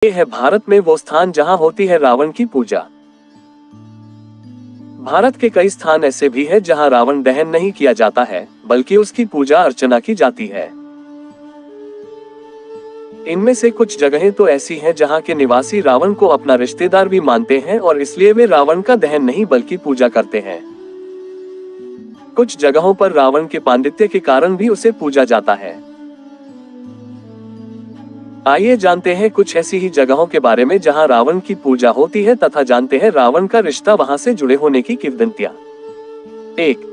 ये है भारत में वो स्थान जहां होती है रावण की पूजा। भारत के कई स्थान ऐसे भी हैं जहां रावण दहन नहीं किया जाता है, बल्कि उसकी पूजा अर्चना की जाती है। इनमें से कुछ जगहें तो ऐसी हैं जहां के निवासी रावण को अपना रिश्तेदार भी मानते हैं और इसलिए वे रावण का दहन नहीं बल्कि पूजा करते हैं। कुछ जगहों पर रावण के पांडित्य के कारण भी उसे पूजा जाता है। आइए जानते हैं कुछ ऐसी ही जगहों के बारे में जहां रावण की पूजा होती है तथा जानते हैं रावण का रिश्ता वहां से जुड़े होने की किंवदंतियां। 1.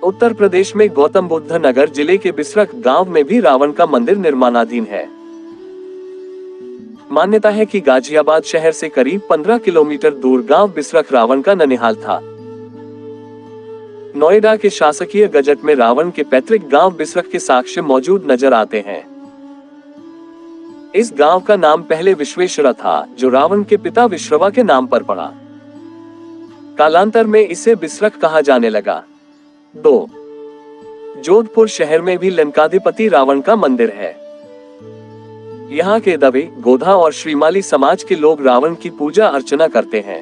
उत्तर प्रदेश में गौतम बुद्ध नगर जिले के बिसरख गांव में भी रावण का मंदिर निर्माणाधीन है। मान्यता है कि गाजियाबाद शहर से करीब 15 किलोमीटर दूर गांव बिसरख रावण का ननिहाल था। नोएडा के शासकीय गजट में रावण के पैतृक गांव बिसरख के साक्ष्य मौजूद नजर आते हैं। इस गांव का नाम पहले विश्वेश्वरा था, जो रावण के पिता विश्रवा के नाम पर पड़ा। कालांतर में इसे बिसरख कहा जाने लगा। 2. जोधपुर शहर में भी लंकाधिपति रावण का मंदिर है। यहाँ के दवे, गोधा और श्रीमाली समाज के लोग रावण की पूजा अर्चना करते हैं।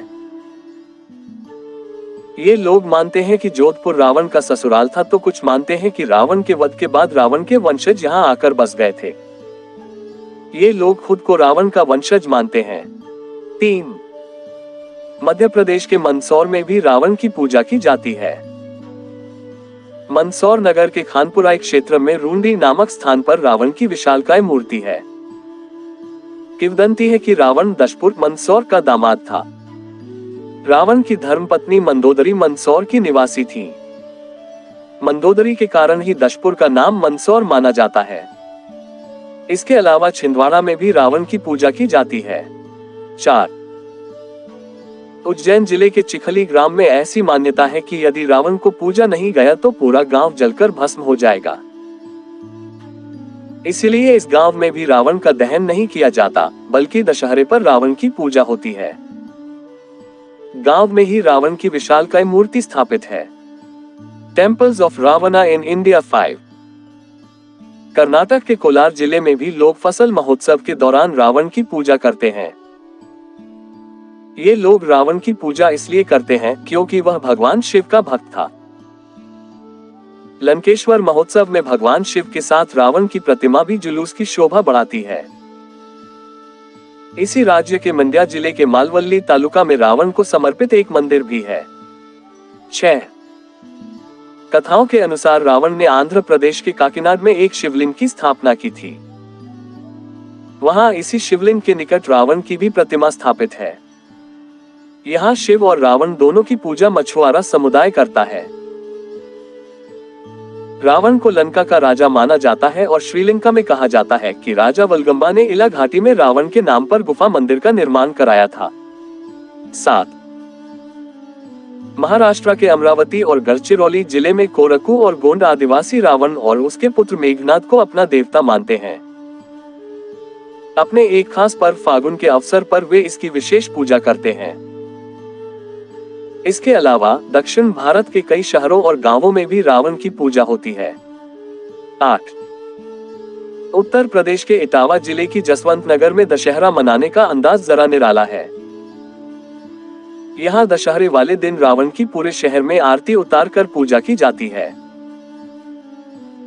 ये लोग मानते हैं कि जोधपुर रावण का ससुराल था, तो कुछ मानते हैं कि रावण के वध के बाद रावण के वंशज यहाँ आकर बस गए थे। ये लोग खुद को रावण का वंशज मानते हैं। 3. मध्य प्रदेश के मंदसौर में भी रावण की पूजा की जाती है। मंदसौर नगर के खानपुराई क्षेत्र में रूंडी नामक स्थान पर रावण की विशालकाय मूर्ति है। किंवदंती है कि रावण दशपुर मंदसौर का दामाद था। रावण की धर्मपत्नी मंदोदरी मंदसौर की निवासी थी। मंदोदरी के कारण ही दशपुर का नाम मंदसौर माना जाता है। इसके अलावा छिंदवाड़ा में भी रावण की पूजा की जाती है। 4. उज्जैन जिले के चिखली ग्राम में ऐसी मान्यता है कि यदि रावण को पूजा नहीं गया तो पूरा गांव जलकर भस्म हो जाएगा। इसलिए इस गांव में भी रावण का दहन नहीं किया जाता, बल्कि दशहरे पर रावण की पूजा होती है। गांव में ही रावण की विशालकाय मूर्ति स्थापित है। Temples of Ravana in India 5. Karnataka के कोलार जिले में भी लोग फसल महोत्सव के दौरान रावण की पूजा करते हैं। ये लोग रावण की पूजा इसलिए करते हैं क्योंकि वह भगवान शिव का भक्त था। लंकेश्वर महोत्सव में भगवान शिव के साथ रावण की प्रतिमा भी जुलूस की शोभा बढ़ाती है। इसी राज्य के मंड्या जिले के मालवल्ली तालुका में रावण को समर्पित एक मंदिर भी है। 6. कथाओं के अनुसार रावण ने आंध्र प्रदेश के काकीनाड में एक शिवलिंग की स्थापना की थी। वहां इसी शिवलिंग के निकट रावण की भी प्रतिमा स्थापित है। यहाँ शिव और रावण दोनों की पूजा मछुआरा समुदाय करता है। रावण को लंका का राजा माना जाता है और श्रीलंका में कहा जाता है कि राजा वलगंबा ने इला घाटी में रावण के नाम पर गुफा मंदिर का निर्माण कराया था। 7. महाराष्ट्र के अमरावती और गढ़चिरौली जिले में कोरकू और गोंड आदिवासी रावण और उसके पुत्र मेघनाद को अपना देवता मानते हैं। अपने एक खास पर्व फागुन के अवसर पर वे इसकी विशेष पूजा करते हैं। इसके अलावा दक्षिण भारत के कई शहरों और गांवों में भी रावण की पूजा होती है। 8. उत्तर प्रदेश के इटावा जिले की जसवंत नगर में दशहरा मनाने का अंदाज जरा निराला है। यहाँ दशहरे वाले दिन रावण की पूरे शहर में आरती उतार कर पूजा की जाती है।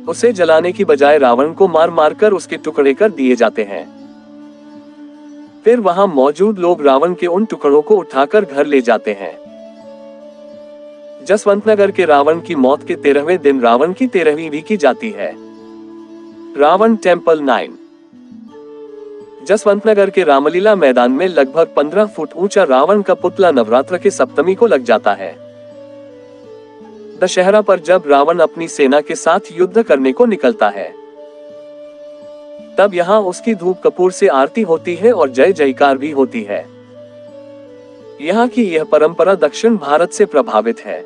उसे जलाने की बजाय रावण को मार मार कर उसके टुकड़े कर दिए जाते हैं। फिर वहां मौजूद लोग रावण के उन टुकड़ों को उठाकर घर ले जाते हैं। जसवंतनगर के रावण की मौत के 13वें दिन रावण की 13वीं भी की जाती है। रावण टेम्पल 9. जसवंतनगर के रामलीला मैदान में लगभग 15 फुट ऊंचा रावण का पुतला नवरात्र के सप्तमी को लग जाता है। दशहरा पर जब रावण अपनी सेना के साथ युद्ध करने को निकलता है, तब यहाँ उसकी धूप कपूर से आरती होती है और जय जयकार भी होती है। यहाँ की यह परंपरा दक्षिण भारत से प्रभावित है।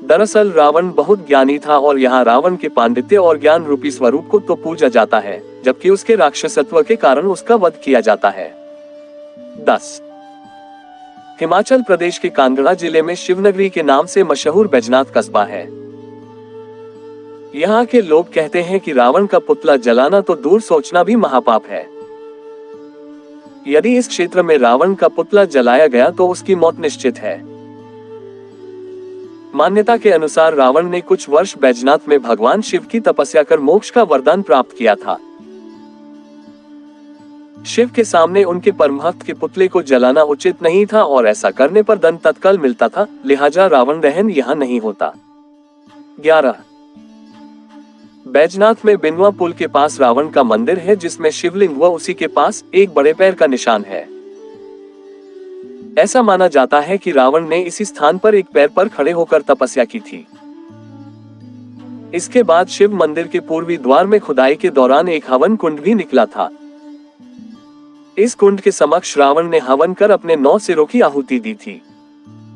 दरअसल रावण बहुत ज्ञानी था और यहाँ रावण के पांडित्य और ज्ञान रूपी स्वरूप को तो पूजा जाता है, जबकि उसके राक्षसत्व के कारण उसका वध किया जाता है। 10. हिमाचल प्रदेश के कांगड़ा जिले में शिवनगरी के नाम से मशहूर बैजनाथ कस्बा है। यहाँ के लोग कहते हैं कि रावण का पुतला जलाना तो दूर सोचना भी महापाप है। यदि इस क्षेत्र में रावण का पुतला जलाया गया तो उसकी मौत निश्चित है। मान्यता के अनुसार रावण ने कुछ वर्ष बैजनाथ में भगवान शिव की तपस्या कर मोक्ष का वरदान प्राप्त किया था। शिव के सामने उनके परमभक्त के पुतले को जलाना उचित नहीं था और ऐसा करने पर दंड तत्काल मिलता था, लिहाजा रावण दहन यहाँ नहीं होता। 11 बैजनाथ में बिनवा पुल के पास रावण का मंदिर है, जिसमें शिवलिंग व उसी के पास एक बड़े पैर का निशान है। ऐसा माना जाता है कि रावण ने इसी स्थान पर एक पैर पर खड़े होकर तपस्या की थी। इसके बाद शिव मंदिर के पूर्वी द्वार में खुदाई के दौरान एक हवन कुंड भी निकला था। इस कुंड के समक्ष रावण ने हवन कर अपने 9 सिरों की आहुति दी थी।